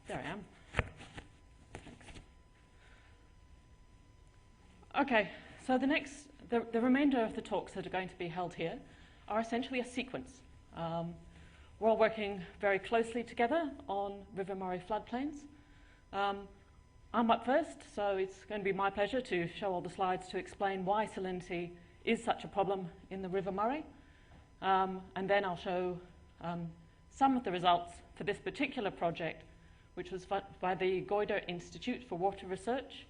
There I am. Okay, so the remainder of the talks that are going to be held here are essentially a sequence. We're all working very closely together on River Murray floodplains. I'm up first, so it's going to be my pleasure to show all the slides to explain why salinity is such a problem in the River Murray. And then I'll show some of the results for this particular project, which was by the Goyder Institute for Water Research,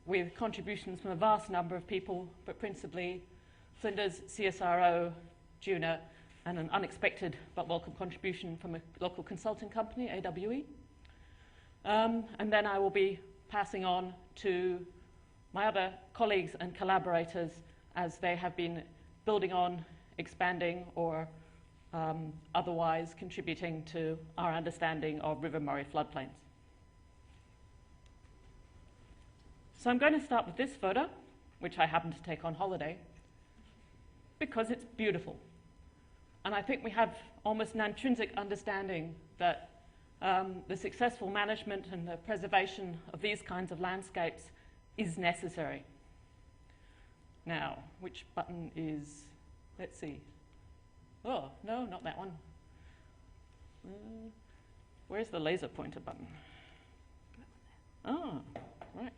with contributions from a vast number of people, but principally Flinders, CSIRO, JUNA, and an unexpected but welcome contribution from a local consulting company, AWE. And then I will be passing on to my other colleagues and collaborators as they have been building on, expanding, or otherwise contributing to our understanding of River Murray floodplains. So I'm going to start with this photo, which I happened to take on holiday, because it's beautiful. And I think we have almost an intrinsic understanding that the successful management and the preservation of these kinds of landscapes is necessary. Now, which button is, let's see. Oh, no, not that one. Where's the laser pointer button? Oh, right.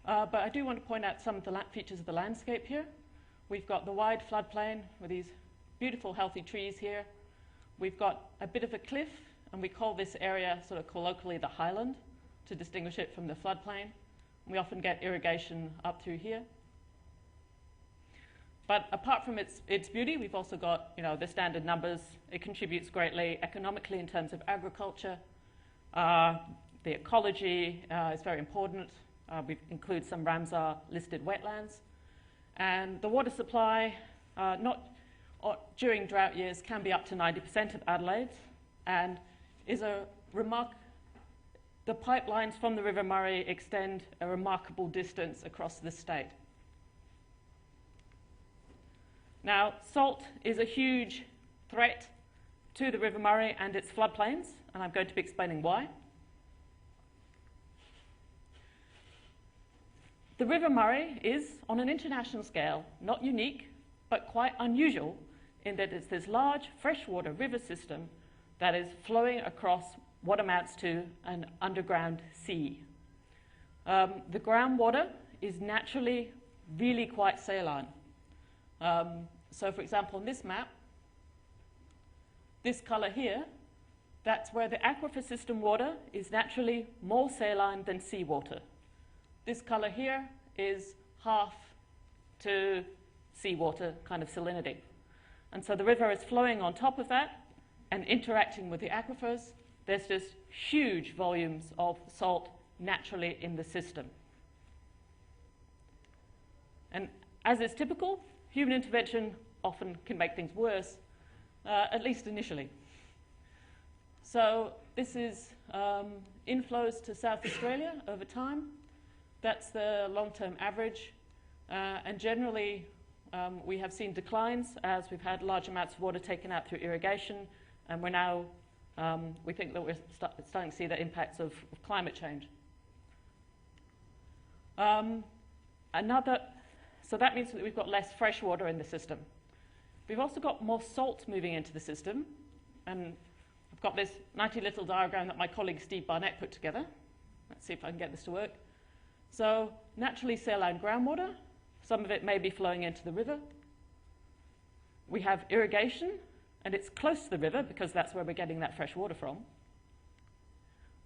But I do want to point out some of the features of the landscape here. We've got the wide floodplain with these beautiful, healthy trees here. We've got a bit of a cliff, and we call this area sort of colloquially the highland to distinguish it from the floodplain. We often get irrigation up through here. But apart from its beauty, we've also got, the standard numbers. It contributes greatly economically in terms of agriculture. The ecology is very important. We include some Ramsar-listed wetlands. And the water supply, during drought years, can be up to 90% of Adelaide's, and is the pipelines from the River Murray extend a remarkable distance across the state. Now, salt is a huge threat to the River Murray and its floodplains, and I'm going to be explaining why. The River Murray is, on an international scale, not unique, but quite unusual in that it's this large freshwater river system that is flowing across what amounts to an underground sea. The groundwater is naturally really quite saline. So, for example, on this map, this colour here, that's where the aquifer system water is naturally more saline than seawater. This colour here is half to seawater kind of salinity. And so the river is flowing on top of that and interacting with the aquifers. There's just huge volumes of salt naturally in the system. And as is typical, human intervention often can make things worse, at least initially. So this is inflows to South Australia over time. That's the long-term average. And generally, we have seen declines as we've had large amounts of water taken out through irrigation. And we're now, we think that we're starting to see the impacts of climate change. So that means that we've got less fresh water in the system. We've also got more salt moving into the system. And I've got this nifty little diagram that my colleague Steve Barnett put together. Let's see if I can get this to work. So naturally saline groundwater, some of it may be flowing into the river. We have irrigation, and it's close to the river because that's where we're getting that fresh water from.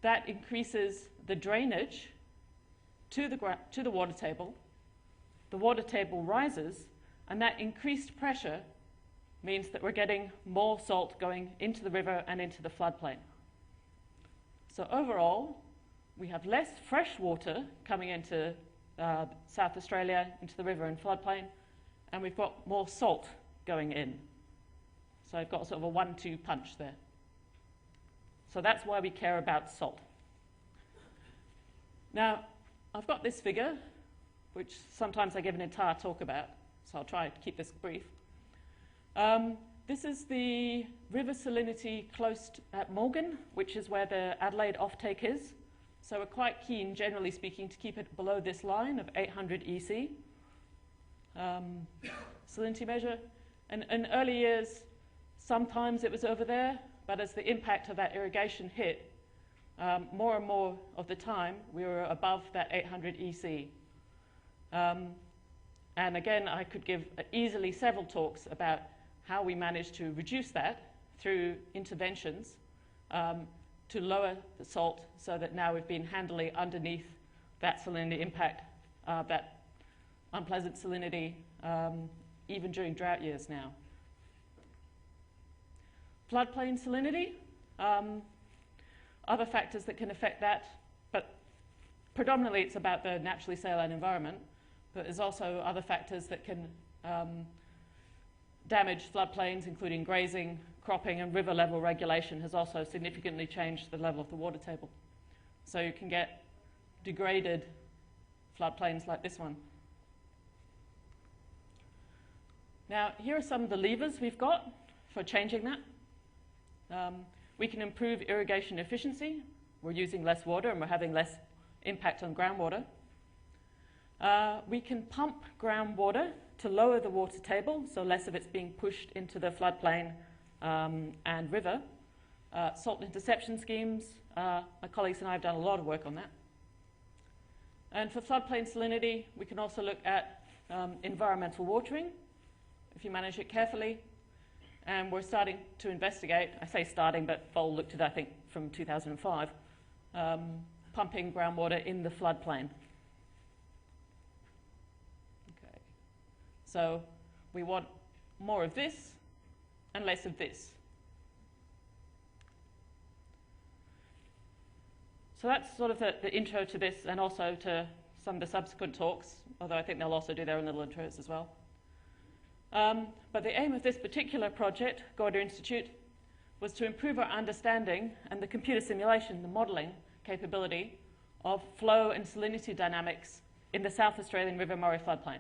That increases the drainage to the water table. The water table rises, and that increased pressure means that we're getting more salt going into the river and into the floodplain. So overall, we have less fresh water coming into South Australia, into the river and floodplain, and we've got more salt going in. So I've got sort of a 1-2 punch there. So that's why we care about salt. Now, I've got this figure, which sometimes I give an entire talk about, so I'll try to keep this brief. This is the river salinity close at Morgan, which is where the Adelaide offtake is. So we're quite keen, generally speaking, to keep it below this line of 800 EC. Salinity measure. And in early years, sometimes it was over there, but as the impact of that irrigation hit, more and more of the time, we were above that 800 EC. And again, I could give easily several talks about how we managed to reduce that through interventions to lower the salt so that now we've been handily underneath that salinity impact, that unpleasant salinity, even during drought years now. Floodplain salinity, other factors that can affect that, but predominantly it's about the naturally saline environment, but there's also other factors that can damage floodplains, including grazing, cropping, and river level regulation has also significantly changed the level of the water table. So you can get degraded floodplains like this one. Now, here are some of the levers we've got for changing that. We can improve irrigation efficiency. We're using less water and we're having less impact on groundwater. We can pump groundwater to lower the water table, so less of it's being pushed into the floodplain and river. Salt interception schemes, my colleagues and I have done a lot of work on that. And for floodplain salinity, we can also look at environmental watering, if you manage it carefully. And we're starting to investigate, I say starting, but Vol looked at it, I think, from 2005, pumping groundwater in the floodplain. Okay. So we want more of this and less of this. So that's sort of the intro to this, and also to some of the subsequent talks, although I think they'll also do their own little intros as well. But the aim of this particular project, Gordon Institute, was to improve our understanding and the computer simulation, the modelling capability of flow and salinity dynamics in the South Australian River Murray floodplain.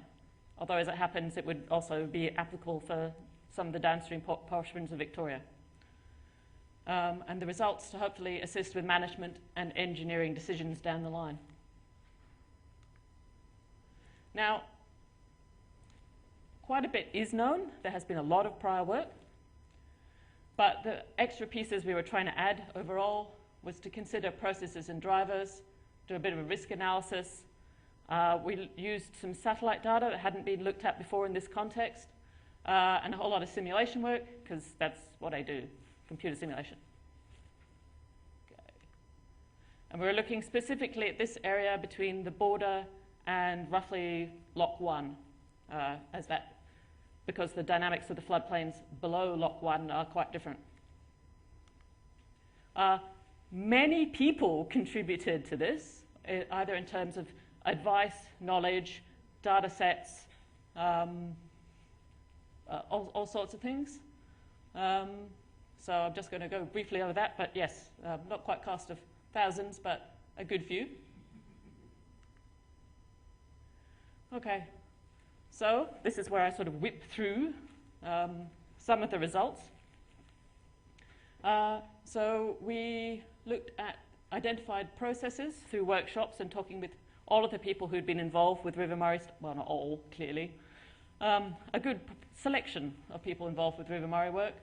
Although, as it happens, it would also be applicable for some of the downstream portions of Victoria. And the results to hopefully assist with management and engineering decisions down the line. Now, quite a bit is known. There has been a lot of prior work. But the extra pieces we were trying to add overall was to consider processes and drivers, do a bit of a risk analysis. We used some satellite data that hadn't been looked at before in this context, and a whole lot of simulation work, because that's what I do, computer simulation. Okay. And we were looking specifically at this area between the border and roughly Lock 1, as that, because the dynamics of the floodplains below Lock 1 are quite different. Many people contributed to this, either in terms of advice, knowledge, data sets, all sorts of things. So I'm just going to go briefly over that, but yes, not quite cast of thousands, but a good few. Okay. So this is where I sort of whip through some of the results. So we looked at identified processes through workshops and talking with all of the people who'd been involved with River Murray, well, not all, clearly. A good selection of people involved with River Murray work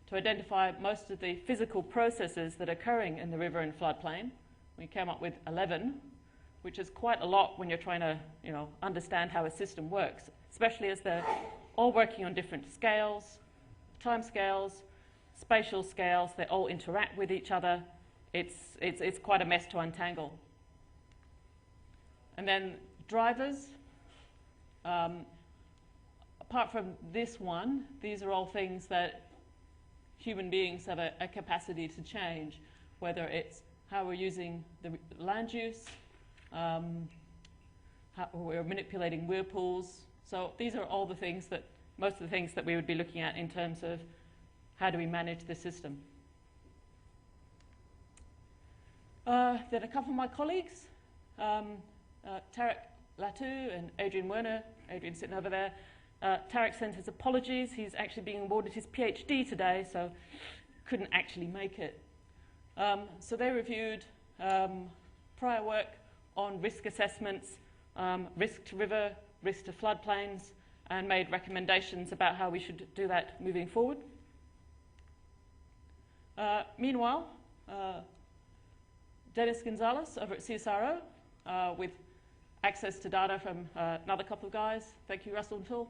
to identify most of the physical processes that are occurring in the river and floodplain. We came up with 11. Which is quite a lot when you're trying to, understand how a system works, especially as they're all working on different scales, time scales, spatial scales. They all interact with each other. It's quite a mess to untangle. And then drivers. Apart from this one, these are all things that human beings have a capacity to change, whether it's how we're using the land use, how we're manipulating whirlpools. So these are all the things that, most of the things that we would be looking at in terms of how do we manage the system. Then a couple of my colleagues, Tarek Latou and Adrian Werner, Adrian sitting over there, Tarek sends his apologies. He's actually being awarded his PhD today, so couldn't actually make it. So they reviewed prior work on risk assessments, risk to river, risk to floodplains, and made recommendations about how we should do that moving forward. Meanwhile, Dennis Gonzalez over at CSIRO, with access to data from another couple of guys. Thank you, Russell and Phil.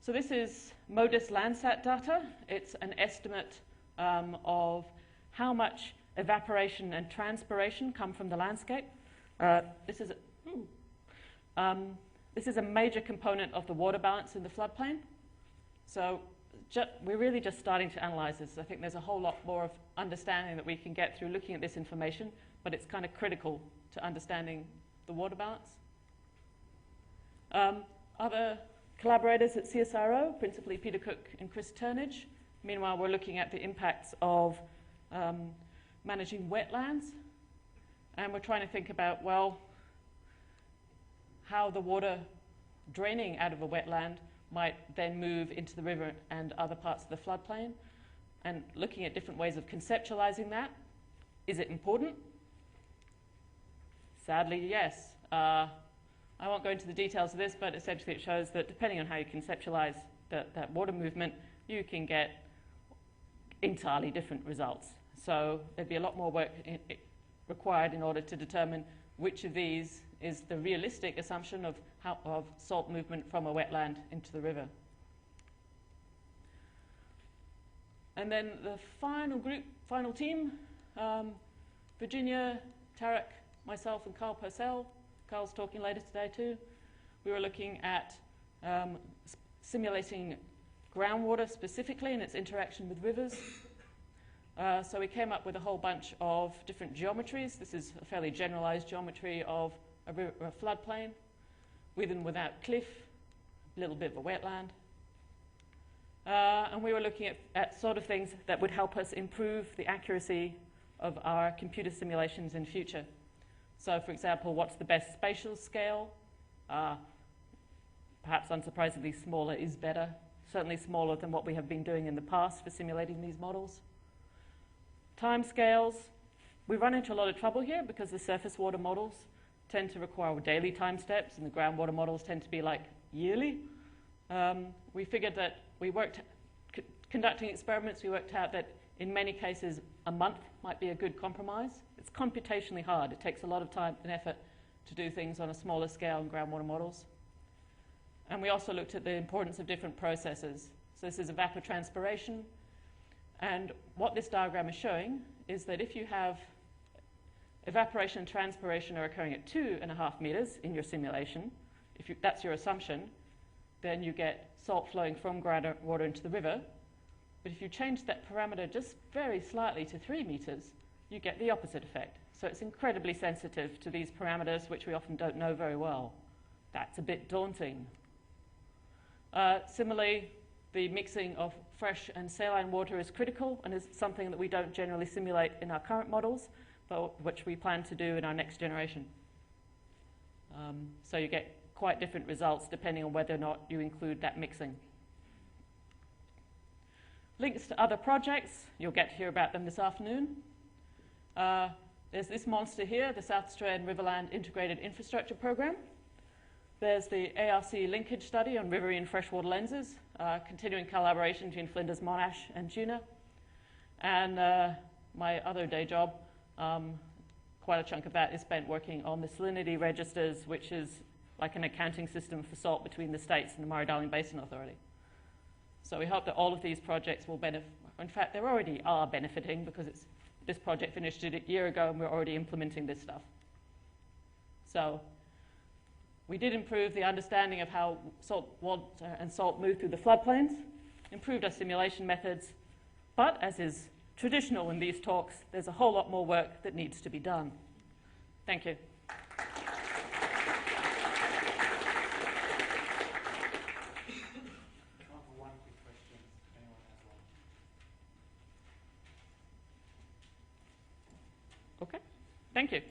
So this is MODIS Landsat data. It's an estimate of how much evaporation and transpiration come from the landscape. This is a major component of the water balance in the floodplain. So we're really just starting to analyze this. I think there's a whole lot more of understanding that we can get through looking at this information, but it's kind of critical to understanding the water balance. Other collaborators at CSIRO, principally Peter Cook and Chris Turnage. Meanwhile, we're looking at the impacts of managing wetlands, and we're trying to think about, well, how the water draining out of a wetland might then move into the river and other parts of the floodplain, and looking at different ways of conceptualizing that. Is it important? Sadly, yes. I won't go into the details of this, but essentially it shows that depending on how you conceptualize that water movement, you can get entirely different results. So there'd be a lot more work required in order to determine which of these is the realistic assumption of salt movement from a wetland into the river. And then the final team, Virginia, Tarek, myself, and Carl Purcell. Carl's talking later today too. We were looking at simulating groundwater specifically and its interaction with rivers. So we came up with a whole bunch of different geometries. This is a fairly generalized geometry of a floodplain, with and without cliff, a little bit of a wetland. And we were looking at sort of things that would help us improve the accuracy of our computer simulations in future. So, for example, what's the best spatial scale? Perhaps unsurprisingly, smaller is better. Certainly smaller than what we have been doing in the past for simulating these models. Timescales. We run into a lot of trouble here because the surface water models tend to require daily time steps, and the groundwater models tend to be like yearly. We figured that conducting experiments, we worked out that in many cases a month might be a good compromise. It's computationally hard. It takes a lot of time and effort to do things on a smaller scale in groundwater models. And we also looked at the importance of different processes. So this is evapotranspiration. And what this diagram is showing is that if you have evaporation and transpiration are occurring at 2.5 meters in your simulation, that's your assumption, then you get salt flowing from groundwater into the river. But if you change that parameter just very slightly to 3 meters, you get the opposite effect. So it's incredibly sensitive to these parameters, which we often don't know very well. That's a bit daunting. Similarly, the mixing of fresh and saline water is critical and is something that we don't generally simulate in our current models, but which we plan to do in our next generation. So you get quite different results depending on whether or not you include that mixing. Links to other projects, you'll get to hear about them this afternoon. There's this monster here, the South Australian Riverland Integrated Infrastructure Program. There's the ARC linkage study on riverine freshwater lenses, continuing collaboration between Flinders, Monash, and Tuna. And my other day job, quite a chunk of that is spent working on the salinity registers, which is like an accounting system for salt between the states and the Murray-Darling Basin Authority. So we hope that all of these projects will benefit. In fact, they already are benefiting because this project finished a year ago and we're already implementing this stuff. So we did improve the understanding of how salt water and salt move through the floodplains, improved our simulation methods, but as is traditional in these talks, there's a whole lot more work that needs to be done. Thank you. Okay, thank you.